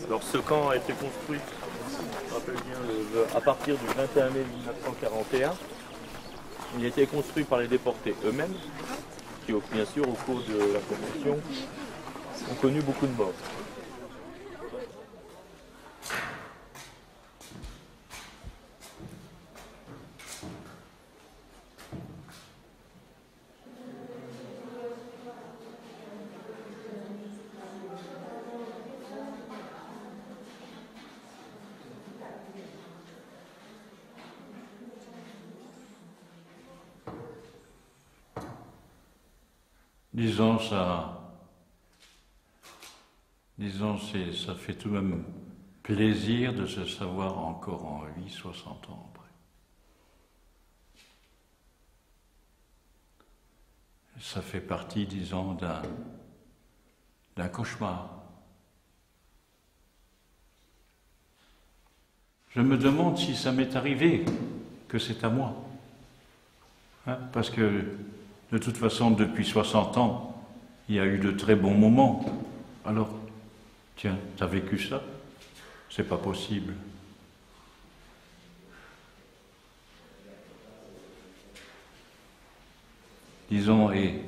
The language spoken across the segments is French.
Alors ce camp a été construit, je me rappelle bien, à partir du 21 mai 1941. Il a été construit par les déportés eux-mêmes, qui bien sûr au cours de la construction ont connu beaucoup de morts. Ça fait tout de même plaisir de se savoir encore en vie 60 ans après. Ça fait partie, disons, d'un cauchemar. Je me demande si ça m'est arrivé que c'est à moi. Hein, parce que, de toute façon, depuis 60 ans, il y a eu de très bons moments. Alors, tiens, t'as vécu ça? C'est pas possible. Disons, et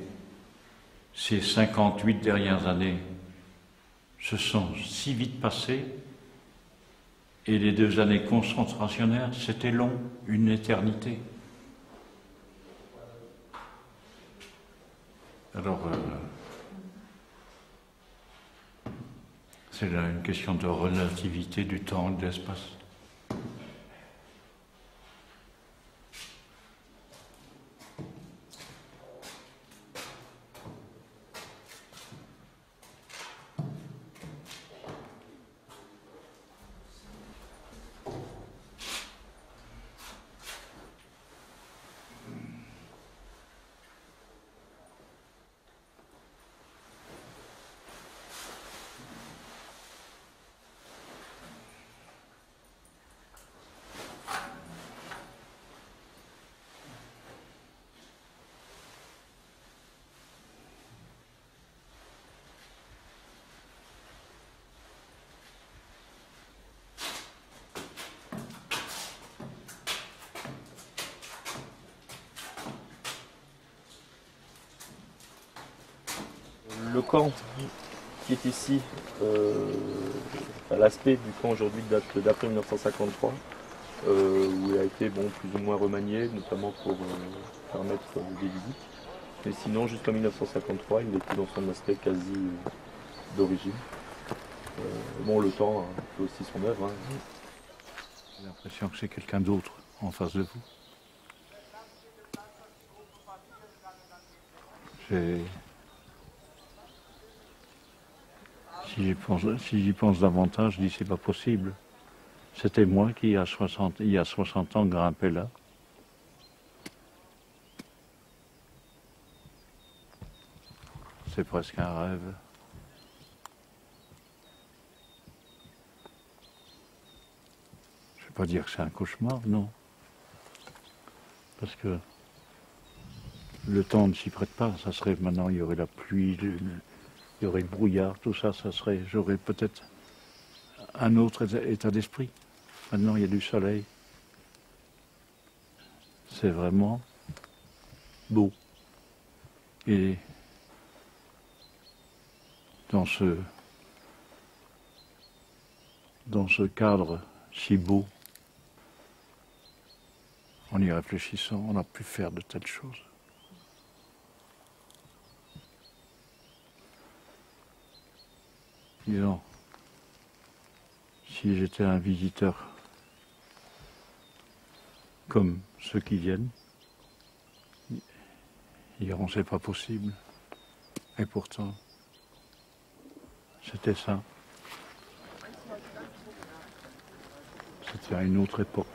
ces 58 dernières années se sont si vite passées, et les 2 années concentrationnaires, c'était long, une éternité. Alors, c'est là une question de relativité du temps et de l'espace. Le camp qui est ici, l'aspect du camp aujourd'hui date d'après 1953, où il a été plus ou moins remanié, notamment pour permettre des visites. Mais sinon, jusqu'en 1953, il était dans son aspect quasi d'origine. Le temps fait aussi son œuvre. Hein. J'ai l'impression que c'est quelqu'un d'autre en face de vous. Si j'y pense davantage, je dis c'est pas possible. C'était moi qui, il y a 60 ans, grimpais là. C'est presque un rêve. Je ne vais pas dire que c'est un cauchemar, non. Parce que le temps ne s'y prête pas. Ça serait maintenant, il y aurait la pluie, il y aurait le brouillard, tout ça, j'aurais peut-être un autre état d'esprit. Maintenant, il y a du soleil. C'est vraiment beau. Et dans ce cadre si beau, en y réfléchissant, on a pu faire de telles choses. Disons, si j'étais un visiteur comme ceux qui viennent, ils diront c'est pas possible. Et pourtant, c'était ça. C'était à une autre époque,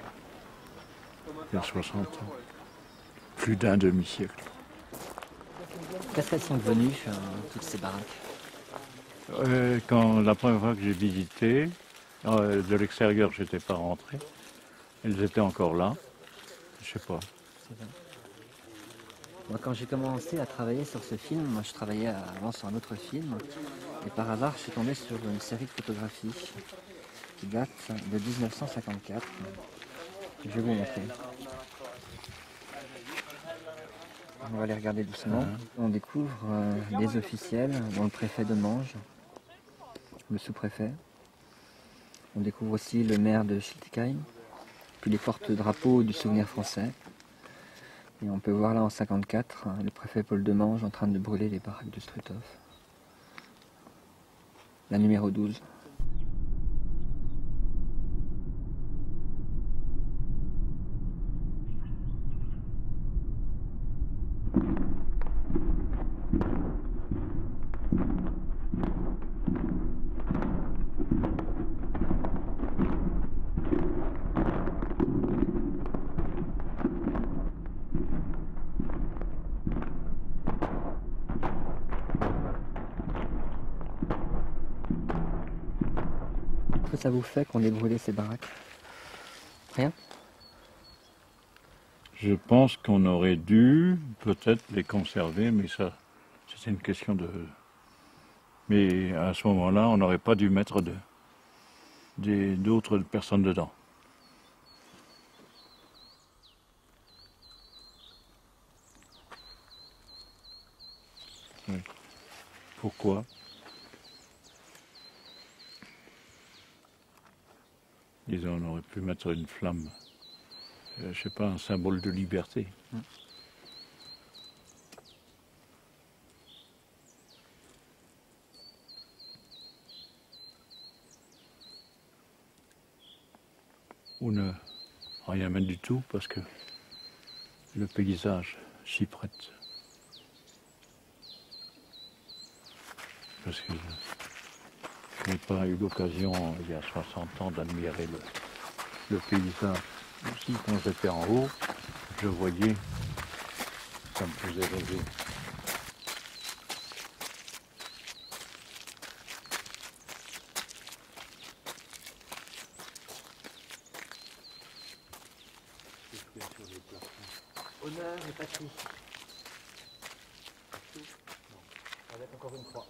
il y a 60 ans, plus d'un demi-siècle. Qu'est-ce qu'elles sont devenues, toutes ces baraques? Quand la première fois que j'ai visité, de l'extérieur, je n'étais pas rentré. Elles étaient encore là. Je sais pas. Moi, quand j'ai commencé à travailler sur ce film, moi, je travaillais avant sur un autre film, et par hasard, je suis tombé sur une série de photographies qui date de 1954. Je vais vous montrer. On va les regarder doucement. On découvre des officiels, dont le préfet de Manges, le sous-préfet. On découvre aussi le maire de Schiltigheim, puis les porte-drapeaux du souvenir français. Et on peut voir là en 54 le préfet Paul Demange en train de brûler les baraques de Struthof. La numéro 12. Qu'est-ce que ça vous fait qu'on ait brûlé ces baraques? Rien? Je pense qu'on aurait dû peut-être les conserver, mais ça, c'est une question de... Mais à ce moment-là, on n'aurait pas dû mettre d'autres personnes dedans. Oui. Pourquoi? Disons, on aurait pu mettre une flamme, je sais pas, un symbole de liberté. Ou ne rien mettre du tout parce que le paysage s'y prête. Parce que je n'ai pas eu l'occasion, il y a 60 ans, d'admirer le paysage. Aussi, quand j'étais en haut, je voyais, ça me faisait rêver. Honneur et patrie. Avec encore une croix.